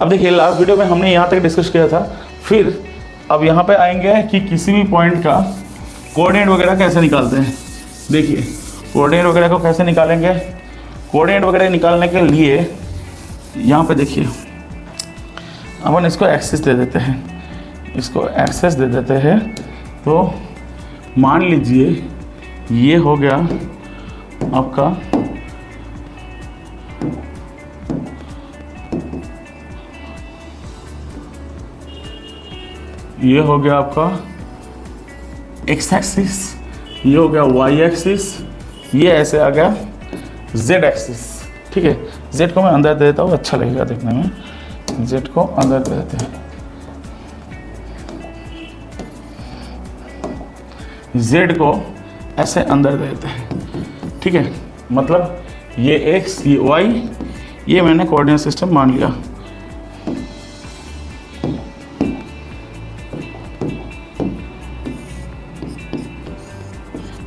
अब देखिए last video में हमने यहाँ तक डिस्कस किया था, फिर अब यहाँ पे आएंगे कि किसी भी पॉइंट का कोऑर्डिनेट वगैरह कैसे निकालते हैं। देखिए कोऑर्डिनेट वगैरह को कैसे निकालेंगे, कोऑर्डिनेट वगैरह निकालने के लिए यहाँ पे देखिए अपन इसको एक्सिस दे देते हैं, इसको एक्सेस दे देते हैं। तो मान लीजिए ये हो गया आपका ये हो गया आपका एक्स एक्सिस, ये हो गया वाई एक्सिस, ये ऐसे आ गया जेड एक्सिस। ठीक है, जेड को मैं अंदर दे देता हूँ, अच्छा लगेगा देखने में। जेड को अंदर दे देते हैं, जेड को ऐसे अंदर दे देते हैं। ठीक है, मतलब ये एक्स ये वाई, ये मैंने कोऑर्डिनेट सिस्टम मान लिया।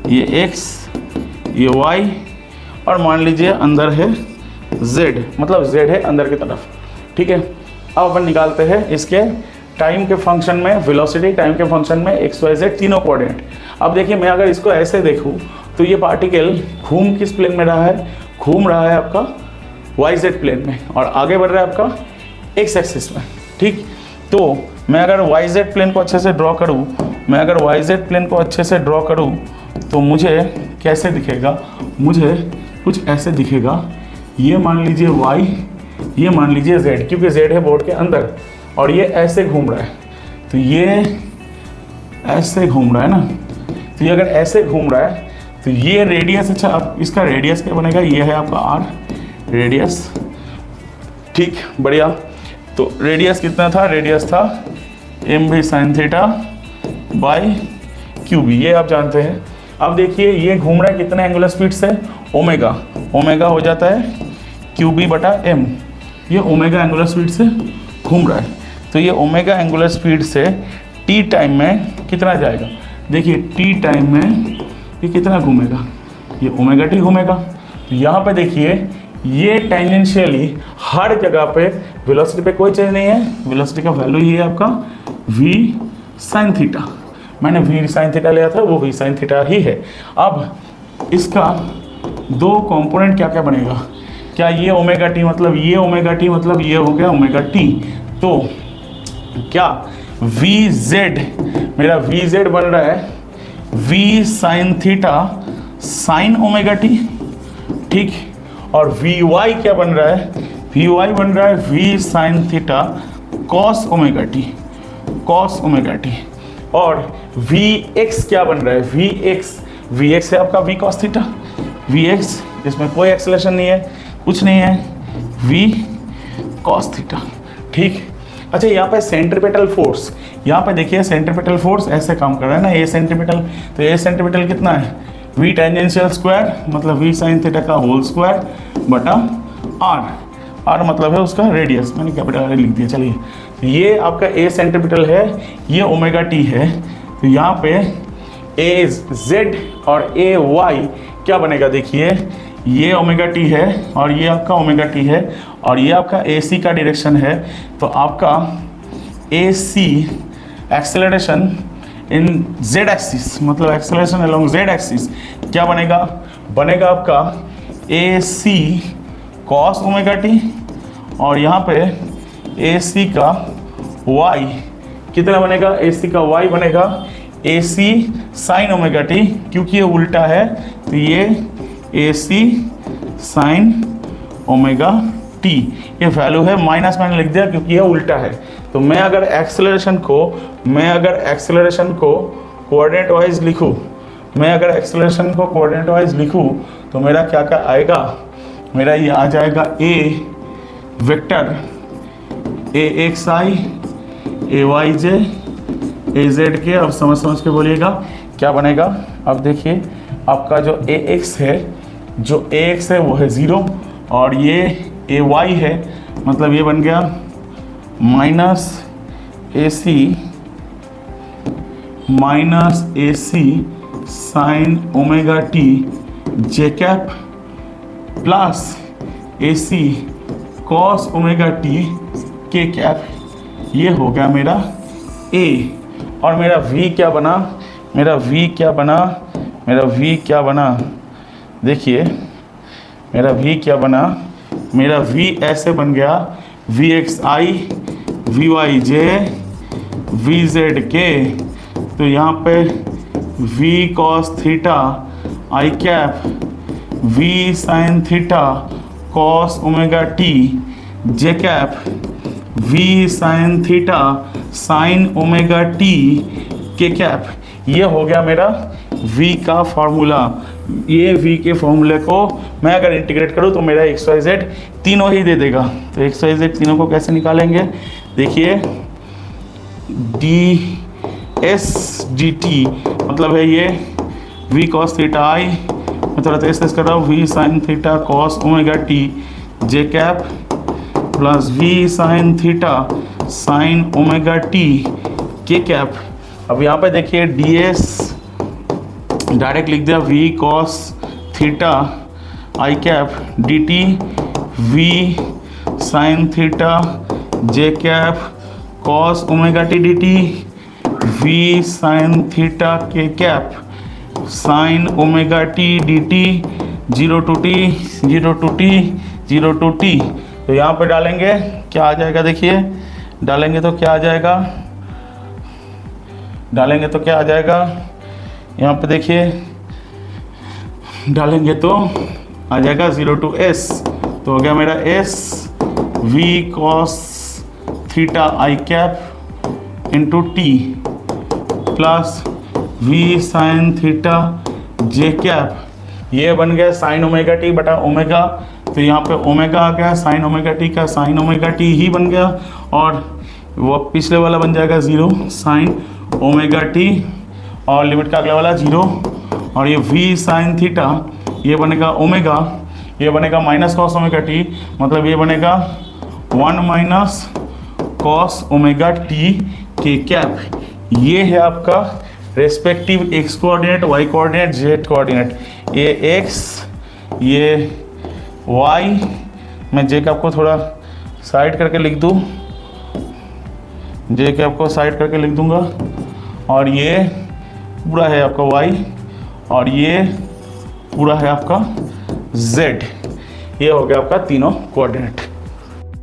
ये x ये y और मान लीजिए अंदर है z, मतलब z है अंदर की तरफ। ठीक है, अब अपन निकालते हैं इसके टाइम के फंक्शन में वेलोसिटी, टाइम के फंक्शन में x y z तीनों कोऑर्डिनेट। अब देखिए मैं अगर इसको ऐसे देखूं तो ये पार्टिकल घूम किस प्लेन में रहा है, घूम रहा है आपका वाई जेड प्लेन में और आगे बढ़ रहा है आपका एक्स एक्सिस में। ठीक, तो मैं अगर वाई जेड प्लेन को अच्छे से ड्रॉ करूँ, मैं अगर वाई जेड प्लेन को अच्छे से ड्रॉ करूँ तो मुझे कैसे दिखेगा, मुझे कुछ ऐसे दिखेगा। ये मान लीजिए y, ये मान लीजिए z, क्योंकि z है बोर्ड के अंदर और ये ऐसे घूम रहा है, तो ये ऐसे घूम रहा है ना। तो ये अगर ऐसे घूम रहा है तो ये रेडियस, अच्छा अब इसका रेडियस क्या बनेगा, ये है आपका r रेडियस। ठीक, बढ़िया। तो रेडियस कितना था, रेडियस था mv sin theta by cube, ये आप जानते हैं। अब देखिए ये घूम रहा है कितने एंगुलर स्पीड से, ओमेगा, ओमेगा हो जाता है क्यू बी बटा एम। ये ओमेगा एंगुलर स्पीड से घूम रहा है, तो ये ओमेगा एंगुलर स्पीड से टी टाइम में कितना जाएगा। देखिए टी टाइम में ये कितना घूमेगा, ये ओमेगा टी घूमेगा। तो यहाँ पे देखिए ये टेंजेंशियली हर जगह पे वेलोसिटी पे कोई चेंज नहीं है, वेलोसिटी का वैल्यू ये है आपका v sin थीटा। मैंने v sin थीटा लिया था, वो v sin थीटा ही है। अब इसका दो कंपोनेंट क्या क्या बनेगा, क्या ये ओमेगा टी मतलब ये ओमेगा टी मतलब ये हो गया ओमेगा टी। तो क्या vz, मेरा vz बन रहा है v sin theta sin omega T. ठीक, और vy क्या बन रहा है, vy बन रहा है v sin theta cos omega T, cos omega T. और vx क्या बन रहा है, vx है आपका v cos थीटा, vx इसमें कोई एक्सेलरेशन नहीं है, कुछ नहीं है, v cos थीटा। ठीक, अच्छा यहाँ पे सेंट्रीपिटल फोर्स, यहाँ पे देखिए सेंट्रीपिटल फोर्स ऐसे काम कर रहा है ना, ये सेंट्रीपिटल, तो ये सेंट्रीपिटल कितना है, v टेंजेंशियल स्क्वायर मतलब v sin थीटा का होल स्क्वायर बटा r मतलब है उसका रेडियस, मैंने कैपिटल R लिख दिया। चलिए, ये आपका a सेंट्रीपिटल है, ये ओमेगा टी है, तो यहाँ पे a z और a y क्या बनेगा, देखिए ये ओमेगा टी है और ये आपका ओमेगा टी है और ये आपका ए सी का डायरेक्शन है। तो आपका ए सी एक्सेलरेशन इन जेड एक्सिस मतलब एक्सेलरेशन अलोंग जेड एक्सिस क्या बनेगा, बनेगा आपका ए सी कॉस ओमेगा टी और यहाँ पे ए सी का वाई कितना बनेगा, ए सी का वाई बनेगा ए सी साइन ओमेगा टी, क्योंकि ये उल्टा है तो ये ए सी साइन ओमेगा टी, ये वैल्यू है माइनस मैंने लिख दिया क्योंकि ये उल्टा है। तो मैं अगर एक्सेलरेशन को कोऑर्डिनेट वाइज लिखूँ, तो मेरा क्या क्या आएगा, मेरा ये आ जाएगा A vector A X I A Y J A Z के। अब समझ के बोलिएगा क्या बनेगा। अब देखिए आपका जो ए एक्स है वो है 0 और ये ए वाई है, मतलब ये बन गया माइनस ए सी साइन ओमेगा टी जे कैप प्लस ए सी कॉस ओमेगा टी के कैप, ये हो गया मेरा ए। और मेरा v क्या बना, मेरा v क्या बना, मेरा v क्या बना, देखिए मेरा v क्या बना, मेरा v ऐसे बन गया vxi vyj vzk। तो यहाँ पे v cos theta i cap v sin theta cos omega t j cap v sin theta sin omega t के कैप। ये हो गया मेरा v का फॉर्मूला। ये v के फॉर्मूले को मैं अगर इंटीग्रेट करूँ तो मेरा XYZ तीनों ही दे देगा। तो XYZ तीनों को कैसे निकालेंगे, देखिए ds dt मतलब है ये v cos थीटा i, मैं थोड़ा तेज कर रहा हूँ, v sin theta cos omega t j cap plus v sin theta sin omega t के कैप। अब यहाँ पे देखिए ds डायरेक्ट लिख दिया v cos theta i cap dt v sin theta j cap cos omega t dt v sin theta K cap sin omega t dt 0 to t 0 to t 0 to t। तो यहाँ पे डालेंगे क्या आ जाएगा, देखिए डालेंगे तो क्या आ जाएगा, डालेंगे तो क्या आ जाएगा, यहाँ पे देखिए डालेंगे तो आ जाएगा 0 to s। तो हो गया मेरा s v cos theta i cap into t plus v sin theta j cap. ये बन गया साइन ओमेगा टी बटा ओमेगा। तो यहाँ पे ओमेगा आ गया, साइन ओमेगा टी का साइन ओमेगा टी ही बन गया, और वो पिछले वाला बन जाएगा 0 साइन ओमेगा टी, और लिमिट का अगला वाला 0, और ये v साइन थीटा ये बनेगा ओमेगा, ये बनेगा माइनस कॉस ओमेगा टी, मतलब ये बनेगा 1 माइनस कॉस ओमेगा टी के कैप। ये है आपका respective x coordinate, y coordinate, z coordinate. ये x, ये y, मैं j कैप को थोड़ा साइड करके लिख दूँ, j कैप को साइड करके लिख दूंगा, और ये पूरा है आपका y, और ये पूरा है आपका z। ये हो गया आपका तीनों कोऑर्डिनेट।